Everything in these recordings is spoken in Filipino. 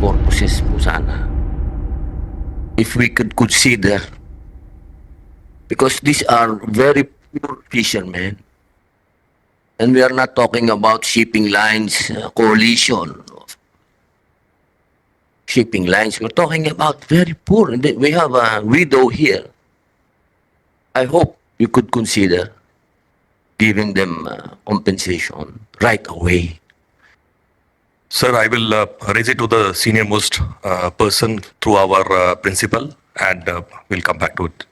purposes po sana. If we could consider, because these are very poor fishermen, and we are not talking about shipping lines, coalition of shipping lines. We're talking about very poor. And we have a widow here. I hope you could consider giving them compensation right away. Sir, I will raise it to the senior most person through our principal, and we'll come back to it.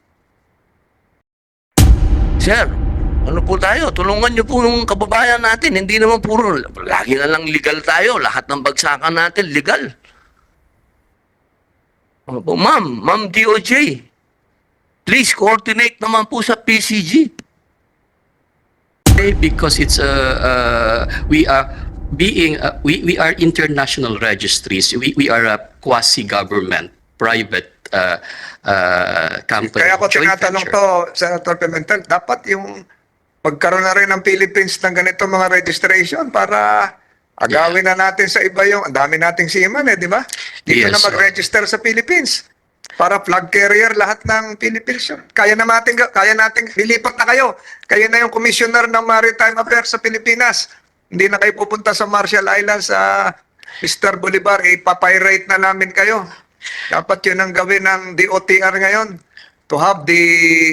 Sir, ano po tayo? Tulungan niyo po yung kababayan natin. Hindi naman puro, lagi na lang legal tayo. Lahat ng bagsakan natin, legal. Ano po, Ma'am DOJ, please coordinate naman po sa PCG. Because it's we are international registries. We are a quasi-government private company. Kaya ako joint tinatanong venture. to, Senator Pimentel, dapat yung pagkaroon na rin ng Philippines ng ganito mga registration para agawin na natin sa iba yung, ang dami nating seaman di ba? Dito Yes, na mag-register sa Philippines para flag carrier lahat ng Philippines yun. Kaya nating lilipat na kayo. Kayo na yung commissioner ng Maritime Affairs sa Pilipinas. Hindi na kayo pupunta sa Marshall Islands sa Mr. Bolivar, ipapirate na namin kayo. Dapat yun ang gawin ng DOTR ngayon, to have the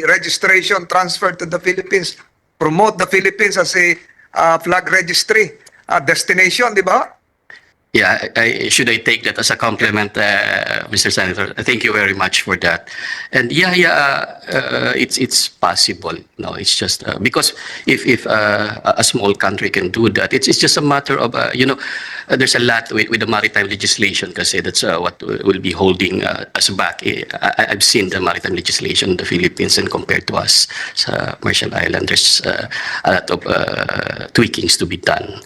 registration transferred to the Philippines. Promote the Philippines as a flag registry destination, di ba? Yeah, should I take that as a compliment, Mr. Senator? Thank you very much for that. And it's possible. No, it's just because if a small country can do that, it's just a matter of there's a lot with the maritime legislation kasi that's what will be holding us back. I've seen the maritime legislation in the Philippines and compared to us sa Marshall Islands, there's a lot of tweakings to be done.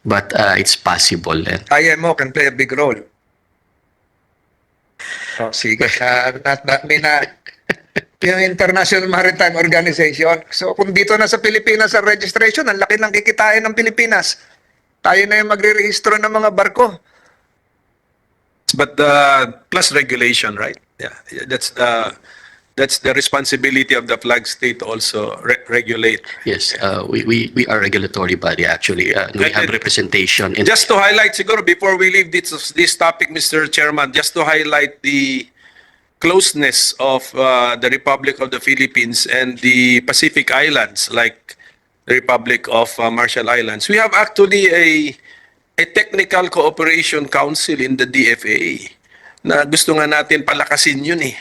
But it's possible. IMO can play a big role. Oh, sige. Yung International Maritime Organization. So kung dito na sa Pilipinas sa registration, ang laki ng kikitain ng Pilipinas. Tayo na yung magre-rehistro ng mga barko. But plus regulation, right? Yeah, that's the responsibility of the flag state to also regulate. Yes, we are a regulatory body actually. We have representation in Just to highlight, siguro before we leave this topic, Mr. Chairman, just to highlight the closeness of the Republic of the Philippines and the Pacific Islands, like the Republic of Marshall Islands. We have actually a technical cooperation council in the DFA na gusto nga natin palakasin yun eh.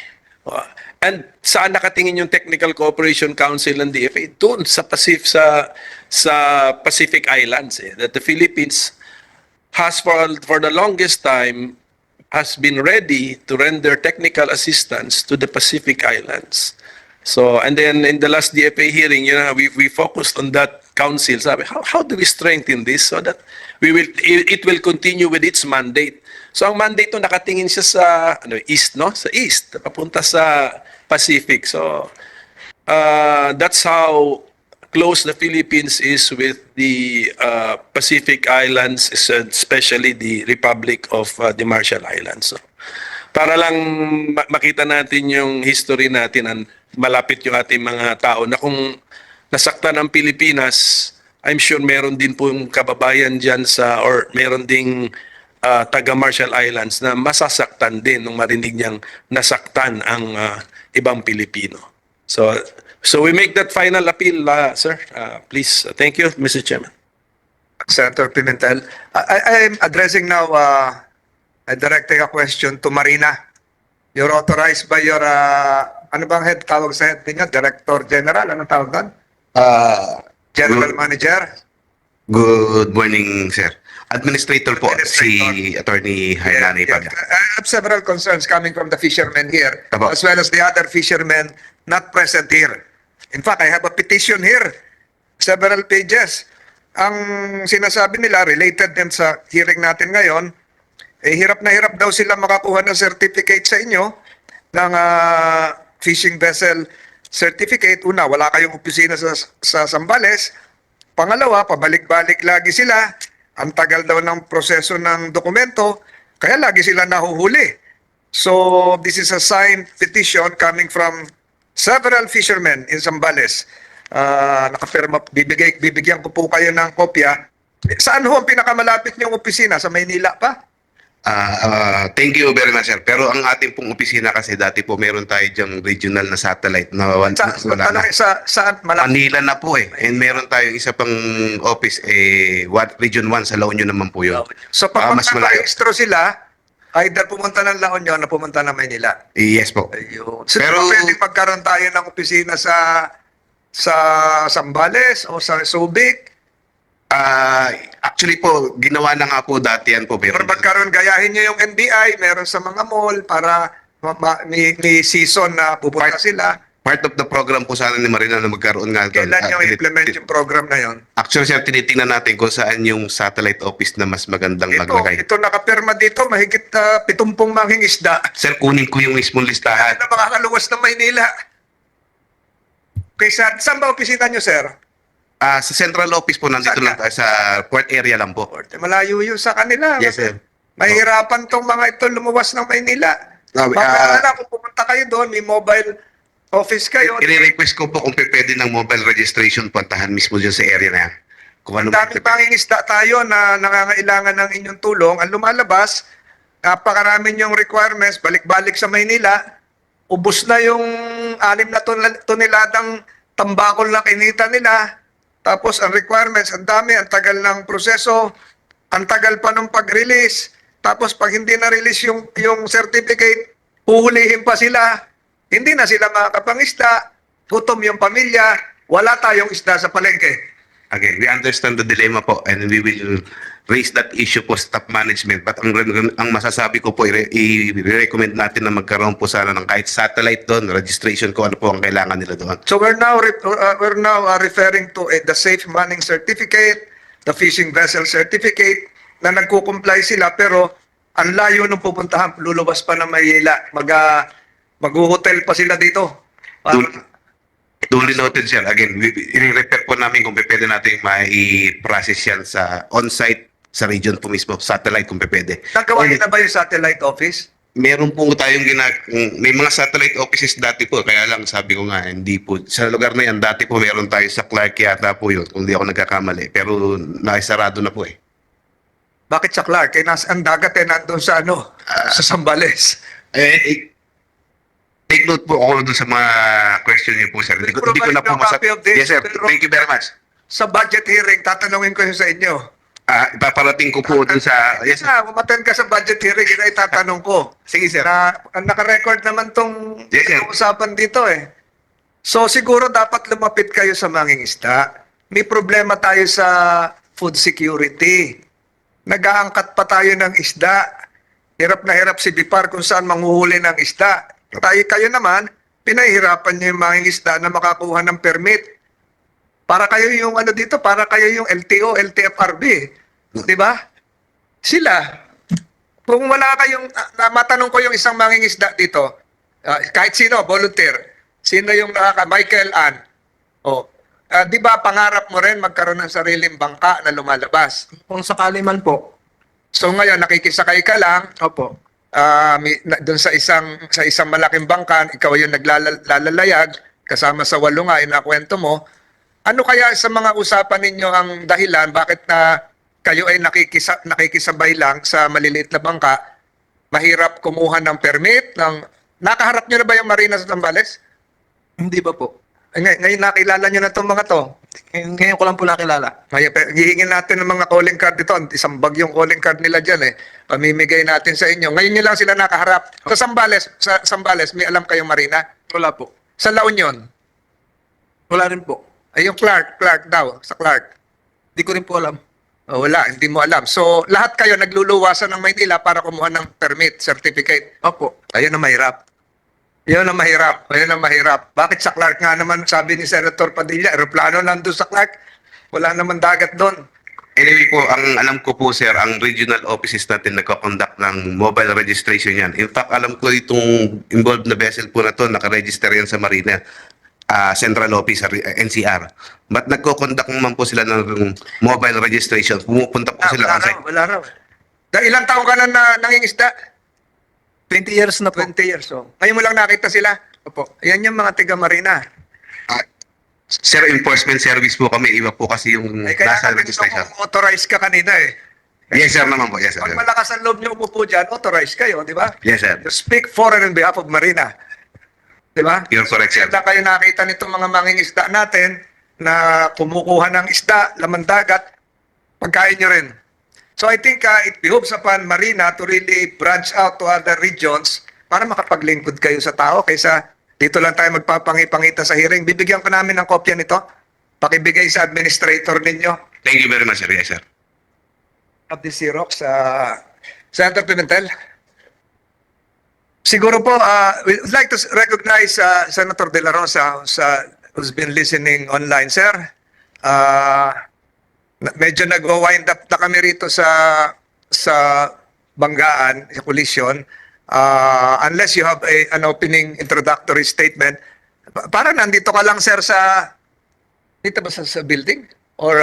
And saan nakatingin yung Technical Cooperation Council ng DFA? Doon sa Pacific Islands that the Philippines has for the longest time has been ready to render technical assistance to the Pacific Islands. So, and then in the last DFA hearing, we focused on that council. Sabi, how do we strengthen this so that it will continue with its mandate? So ang mandate to nakatingin siya sa east, no? Sa east, papunta sa Pacific. So that's how close the Philippines is with the Pacific Islands, especially the Republic of the Marshall Islands. So, para lang makita natin yung history natin, and malapit yung ating mga tao na kung nasaktan ang Pilipinas, I'm sure meron din po yung kababayan dyan or meron ding taga Marshall Islands na masasaktan din nung marinig niyang nasaktan ang ibang Pilipino. So we make that final appeal, sir. Please, thank you, Mr. Chairman. Senator Pimentel, I'm addressing now, I'm directing a question to Marina. You're authorized by your, ano bang head, tawag sa head niya? Director General, anong tawag doon? General Manager? Good morning, sir. Administrator po, Administrator. si Attorney Hernani Yeah. Paga. I have several concerns coming from the fishermen here, Apo. as well as the other fishermen not present here. In fact, I have a petition here, several pages. Ang sinasabi nila, related din sa hearing natin ngayon, hirap na hirap daw sila makakuha ng certificate sa inyo ng fishing vessel certificate. Una, wala kayong opisina sa Zambales. Pangalawa, pabalik-balik lagi sila. Ang tagal daw ng proseso ng dokumento. Kaya lagi sila nahuhuli. So, this is a signed petition coming from several fishermen in Zambales. Nakapirma, bibigyan ko po kayo ng kopya. Saan ho ang pinakamalapit niyong opisina? Sa Maynila pa? Thank you very much, sir. Pero ang ating pong opisina kasi dati po meron tayo dyang regional na satellite na wala na. Saan malapit? Manila na po eh. And meron tayong isa pang office, Region 1 sa La Union naman po yun. So, pag mas malayo. magka-registro sila, either pumunta ng La Union o pumunta ng Maynila. Yes po. Ayun. So, Pero- pwede magkaroon tayo ng opisina sa Zambales o sa Subic. Actually po, ginawa na nga po dati yan po. Or Meron magkaroon, gayahin nyo yung NBI, meron sa mga mall para may season na pupunta sila. part of the program po sana ni Marina na magkaroon nga. doon. Kailan nyo implement yung program na yon? Actually, sir, tinitingnan natin kung saan yung satellite office na mas magandang maglagay. Ito nakapirma dito, mahigit 70 mangingisda. Sir, kunin ko yung mismong listahan. Na makakaluwas ng Maynila. Okay, saan ba opisina nyo, sir? Sa central office po, nandito Saan lang tayo, sa port area lang po. Malayo yun sa kanila. Yes, sir. Mahirapan tong mga ito lumuwas ng Maynila. Baka na kung pumunta kayo doon, may mobile office kayo. I-request ko po kung pwede ng mobile registration, puntahan mismo dyan sa area na yan. Kung ano Ang dami pangingisda tayo na nangangailangan ng inyong tulong. Ang lumalabas, napakarami yung requirements, balik-balik sa Maynila, ubos na yung 6 na toneladang tambakol na kinita nila. Tapos ang requirements, ang dami, ang tagal ng proseso, ang tagal pa ng pag-release. Tapos pag hindi na-release yung certificate, huhulihin pa sila. Hindi na sila makakapangisda, gutom yung pamilya, wala tayong isda sa palengke. Again, we understand the dilemma po and we will raise that issue po sa top management. But ang masasabi ko po, i-recommend natin na magkaroon po sana ng kahit satellite doon, registration ko, ano po ang kailangan nila doon. So we're now referring to the safe manning certificate, the fishing vessel certificate na nagko-comply sila pero ang layo nung pupuntahan, lulubas pa ng Maynila, mag-hotel pa sila dito. Duly noted, sir. Again, i-refer po namin kung pwede natin mai-process yan sa on-site sa region po mismo, satellite kung pwede. Nagawa niyo na ba yung satellite office? Meron po tayong may mga satellite offices dati po, kaya lang sabi ko nga, hindi po. Sa lugar na yan, dati po meron tayo sa Clark yata po yun, kung di ako nagkakamali. Pero naisarado na po eh. Bakit sa Clark? Eh, ang dagat eh, nandun sa sa Zambales. Take note po ako dun sa mga question niyo po, sir. Hindi ko na po Provide no copy of this, Yes, sir. pero- Thank you very much. Sa budget hearing, tatanungin ko yun sa inyo. Ipaparating ko po dun sa... Yes, sir. Umattend ka sa budget hearing, yun ay tatanong ko. Sige, sir. Naka-record naman tong Yes, sir. usapan dito eh. So siguro dapat lumapit kayo sa mangingisda. May problema tayo sa food security. Nag-aangkat pa tayo ng isda. Hirap na hirap si Bipar kung saan manghuhuli ng isda. Kayo naman, pinahihirapan niyo yung mangingisda na makakuha ng permit. Para kayo yung dito, para kayo yung LTO, LTFRB. Di ba? Sila, kung wala kayong, matanong ko yung isang mangingisda dito, kahit sino, volunteer, sino yung Michael Ann, di ba pangarap mo rin magkaroon ng sariling bangka na lumalabas? Kung sakali man po. So ngayon, nakikisakay ka lang, Opo. doon sa isang malaking bangkan, ikaw yung naglalayag, kasama sa 8 nga, inakwento mo, ano kaya sa mga usapan ninyo ang dahilan bakit na kayo ay nakikisabay lang sa maliliit na bangka, mahirap kumuha ng permit? Nakaharap nyo na ba yung Marina sa Zambales? Hindi ba po? Ngayon nakilala nyo na itong mga to. Ngayon ko lang po nakilala. Ngayon, hihingin natin ng mga calling card dito. Isang bagyong calling card nila dyan eh. Pamimigay natin sa inyo. Ngayon nyo lang sila nakaharap. Sa Zambales, may alam kayong Marina? Wala po. Sa La Union? Wala rin po. Ay, yung Clark daw. Sa Clark. Hindi ko rin po alam. Wala, hindi mo alam. So, lahat kayo nagluluwasan ng Maynila para kumuha ng permit, certificate. Opo. Ayun ang mahirap. Yun ang mahirap. Ayun ang mahirap. Bakit sa Clark nga naman, sabi ni Senator Padilla, aeroplano nandun sa Clark. Wala naman dagat doon. Anyway po, ang alam ko po, sir, ang regional offices natin nagko-conduct ng mobile registration yan. In fact, alam ko itong involved na vessel po na to, nakaregister yan sa Marina. Central Office, NCR. But nagko-conduct naman po sila ng mobile registration. Pumupunta po sila Wala kasi. raw, wala raw. Dahil ilang taon ka na nangingisda? 20 years na po. 20 years. So, ngayon mo lang nakita sila. Opo. Ayan yung mga tiga Marina. Sir, enforcement service po kami. Iba po kasi yung Eh, kaya nasa kami registration. gusto kong authorize ka kanina eh. Yes, sir naman po. Yes, sir. Pag malakas ang loob niyo umupo dyan, authorize kayo, di ba? Yes, sir. You speak for and on behalf of Marina. Di ba? You're correct, sir. Kaya kayo nakita nitong mga mangingisda natin na kumukuha ng isda, laman dagat, pagkain nyo rin. So I think it behoves upon Marina to really branch out to other regions para makapaglingkod kayo sa tao kaysa dito lang tayo magpapangipangita sa hearing. Bibigyan ko namin ng kopya nito. Pakibigay sa administrator ninyo. Thank you very much, sir. Yes, sir. Of the Xerox, Senator Pimentel. Siguro po, we would like to recognize Senator De La Rosa who's been listening online, sir. Medyo nag-wind up na kami rito sa banggaan, sa collision. Unless you have an opening introductory statement. Para nandito ka lang, sir, dito ba sa building? Or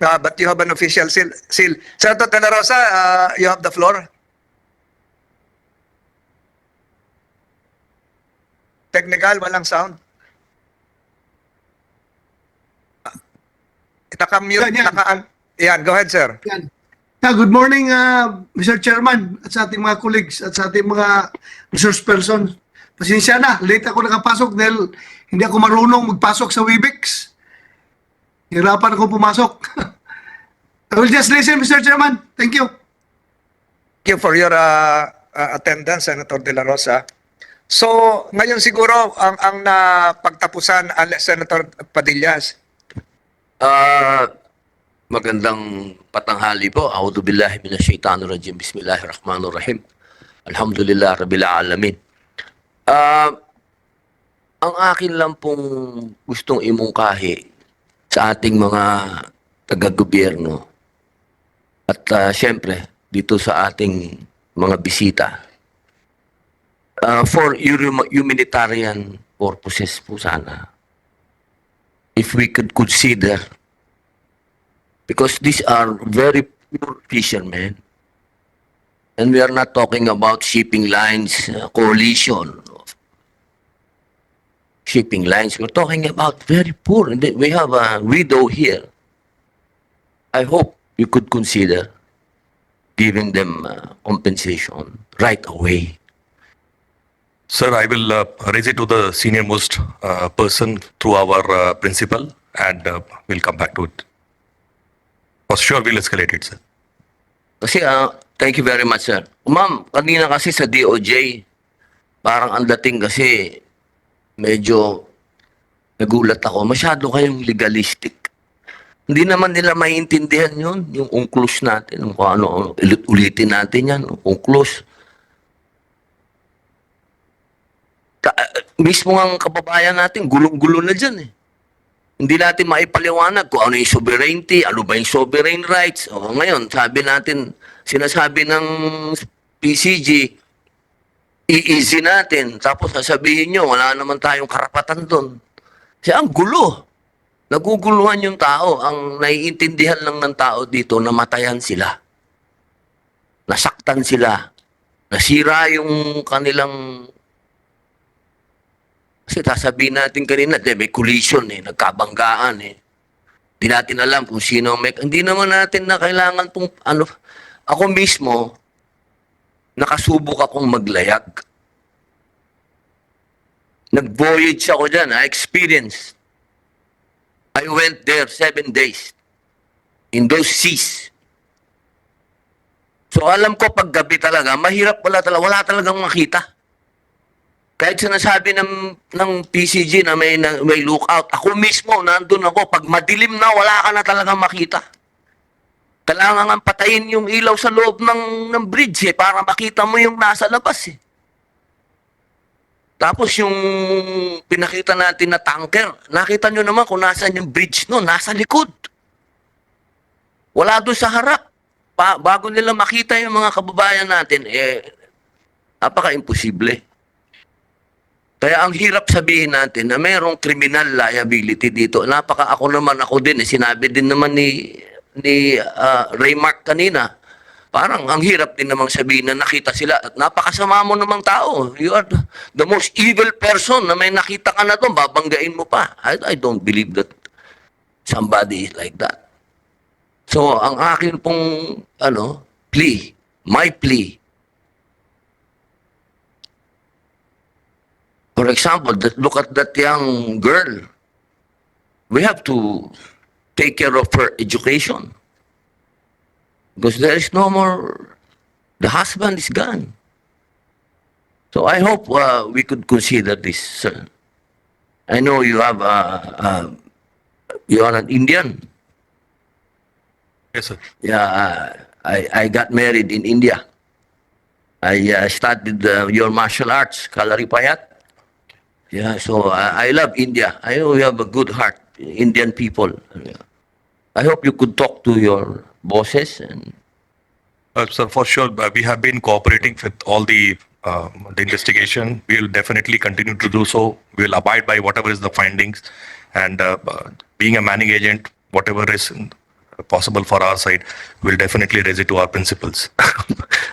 but you have an official seal. Senator De La Rosa, you have the floor. Technical, walang sound. Naka-mute, Yan, go ahead, sir. Yan. Good morning, Mr. Chairman, at sa ating mga colleagues, at sa ating mga resource person. Pasensya na, late ako nakapasok dahil hindi ako marunong magpasok sa Webex. Hirapan ako pumasok. I will just listen, Mr. Chairman. Thank you. Thank you for your attendance, Senator De La Rosa. So, ngayon siguro, ang napagtapusan, Senator Padillas. Magandang patanghali po. A'udhu billahi minasyaitanir rajim. Bismillahirrahmanirrahim. Alhamdulillah rabbil alamin. Ang akin lang pong gustong imungkahi sa ating mga taga-gobyerno at syempre dito sa ating mga bisita for humanitarian purposes po sana. If we could consider, because these are very poor fishermen, and we are not talking about shipping lines, coalition of shipping lines. We're talking about very poor. And we have a widow here. I hope you could consider giving them compensation right away. Sir, I will raise it to the senior most person through our principal, and we'll come back to it. For sure, we'll escalate it, sir. Kasi, thank you very much, sir. Ma'am, kanina kasi sa DOJ, parang ang dating kasi medyo nagulat ako. Masyado kayong legalistic. Hindi naman nila maiintindihan yun, yung UNCLOS natin, kung ano, ulitin natin yan, UNCLOS. Mismo ang kababayan natin, gulong-gulo na dyan eh. Hindi natin maipaliwanag kung ano yung sovereignty, ano ba yung sovereign rights. O ngayon, sabi natin, sinasabi ng PCG, i-easy natin. Tapos sasabihin nyo, wala naman tayong karapatan doon. Kasi ang gulo. Naguguluhan yung tao. Ang naiintindihan lang ng tao dito, namatayan sila. Nasaktan sila. Nasira yung kanilang... Kasi sasabihin natin kanina, may collision eh, nagkabanggaan eh. Hindi natin alam kung sino may... Hindi naman natin na kailangan pong... Ano, ako mismo, nakasubok akong maglayag. Nag-voyage ako dyan, experience. I went there 7 days in those seas. So alam ko pag gabi talaga, mahirap wala talagang makita. Kahit sinasabi ng PCG na may lookout, ako mismo, nandun ako, pag madilim na, wala ka na talagang makita. Kailangan nga patayin yung ilaw sa loob ng bridge eh, para makita mo yung nasa labas eh. Tapos yung pinakita natin na tanker, nakita nyo naman kung nasan yung bridge no, nasa likod. Wala doon sa harap. Bago nila makita yung mga kababayan natin, napaka-imposible. Kaya ang hirap sabihin natin na mayroong criminal liability dito. Ako din, sinabi din naman ni ni Raymark kanina, parang ang hirap din namang sabihin na nakita sila at napakasama mo namang tao. You are the most evil person na may nakita ka na doon, babanggain mo pa. I don't believe that somebody is like that. So, ang akin pong, plea, my plea, for example, look at that young girl. We have to take care of her education. Because there is no more, the husband is gone. So I hope we could consider this, sir. I know you have, you are an Indian. Yes, sir. Yeah, I got married in India. I studied your martial arts, Kalaripayat. Yeah, so I love India. I know you have a good heart, Indian people. I hope you could talk to your bosses and Sir, for sure, we have been cooperating with all the investigation. We will definitely continue to do so. We will abide by whatever is the findings, and being a manning agent, whatever is possible for our side, we'll definitely raise it to our principals.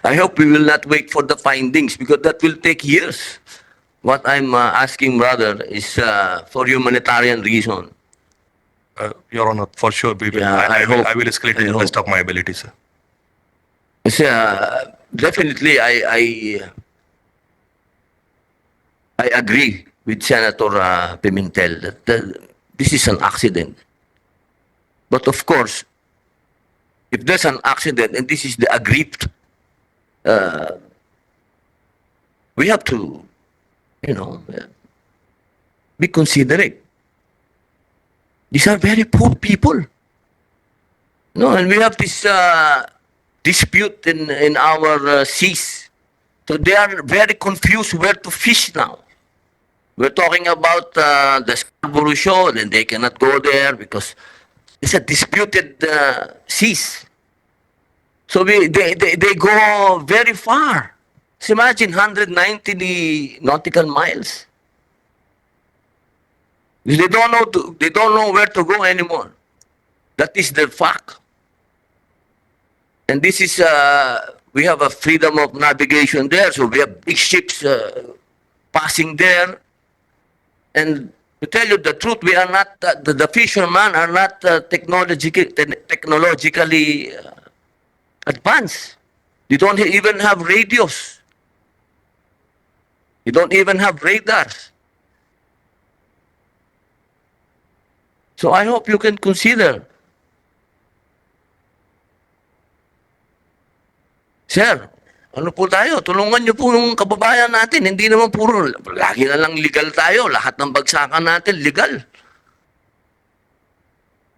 I hope we will not wait for the findings because that will take years. What I'm asking, brother, is for humanitarian reason. Your Honor, for sure, we will. Yeah, I will escalate to the best of my ability, sir. Yes, definitely, I agree with Senator Pimentel that this is an accident. But of course, if there's an accident and this is the aggrieved, we have to, be considerate. These are very poor people. No, and we have this dispute in our seas. So they are very confused where to fish now. We're talking about the Scarborough Shoal, and they cannot go there because it's a disputed seas. So they go very far. So imagine 190 nautical miles. They don't know where to go anymore. That is the fact. And this is we have a freedom of navigation there, so we have big ships passing there. And to tell you the truth, we are not the fishermen are not technologically advanced. They don't even have radios. They don't even have radars. So I hope you can consider. Sir, ano po tayo? Tulungan niyo po yung kababayan natin. Hindi naman puro, lagi na lang legal tayo. Lahat ng bagsakan natin, legal.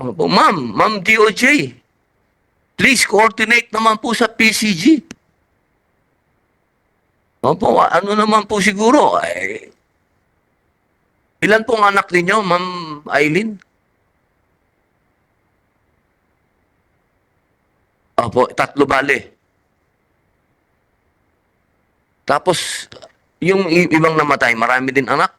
Ano po, Ma'am DOJ, please coordinate naman po sa PCG. Ano po, ano naman po siguro, ilan pong anak ninyo, Ma'am Eileen? Opo, 3 bale. Tapos, yung ibang namatay, marami din anak.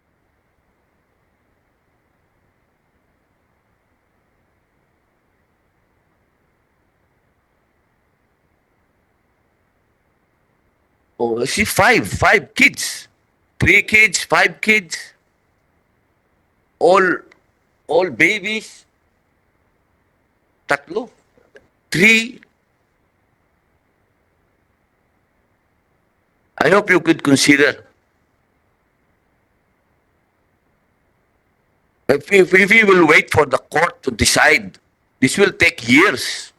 Oh, see, 5 kids. 3 kids, 5 kids. All babies. 3. 3. I hope you could consider. If we will wait for the court to decide, this will take years.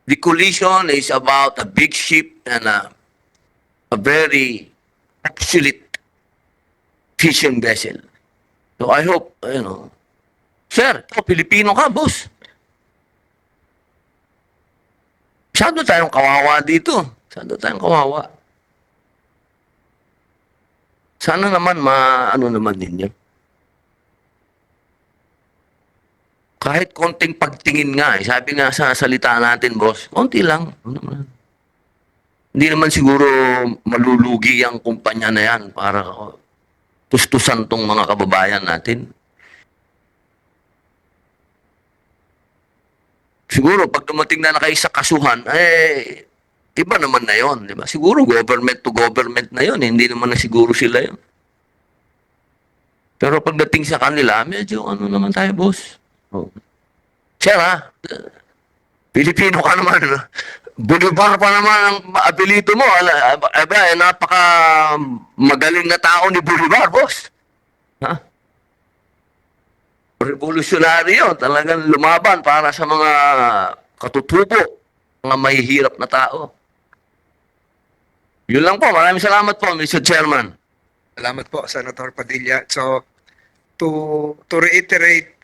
The collision is about a big ship and a very obsolete fishing vessel. So I hope, Sir, Pilipino ka, boss. Masyado tayong kawawa dito. Masyado tayong kawawa. Sana naman ano naman ninyo. Kahit konting pagtingin nga, sabi nga sa salita natin, boss, konti lang. Ano naman. Hindi naman siguro malulugi ang kumpanya na yan para tustusan tong mga kababayan natin. Siguro, pag dumating na kayo sa kasuhan, iba naman na yon, di ba? Siguro, government to government na yon, hindi naman na siguro sila yon. Pero pagdating sa kanila, medyo ano naman tayo, boss? Oh. Sir, ha? Pilipino ka naman. Bolivar pa naman ang apelyido mo. Napaka magaling na tao ni Bolivar, boss. Ha? Revolusyonary yun. Talagang lumaban para sa mga katutubo, mga mahihirap na tao. Yun lang po. Maraming salamat po, Mr. Chairman. Salamat po, Senator Padilla. So, to reiterate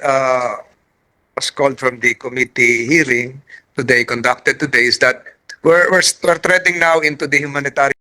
what's called from the committee hearing conducted today is that we're treading now into the humanitarian